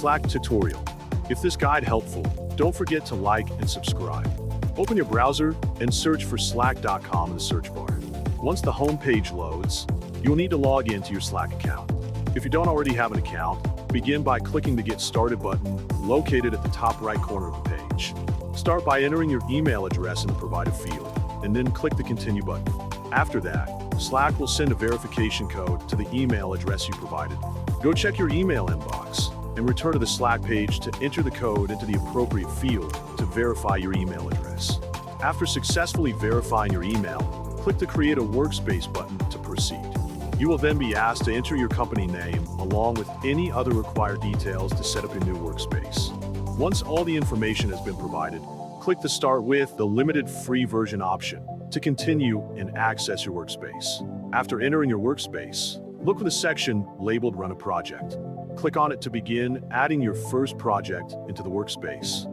Slack tutorial. If this guide helpful, don't forget to like and subscribe. Open your browser and search for slack.com in the search bar. Once the home page loads, you'll need to log into your Slack account. If you don't already have an account, begin by clicking the Get Started button located at the top right corner of the page. Start by entering your email address in the provided field, and then click the Continue button. After that, Slack will send a verification code to the email address you provided. Go check your email inbox and return to the Slack page to enter the code into the appropriate field to verify your email address. After successfully verifying your email, click the Create a Workspace button to proceed. You will then be asked to enter your company name along with any other required details to set up your new workspace. Once all the information has been provided, click the Start with the limited free version option to continue and access your workspace. After entering your workspace, look for the section labeled Run a Project. Click on it to begin adding your first project into the workspace.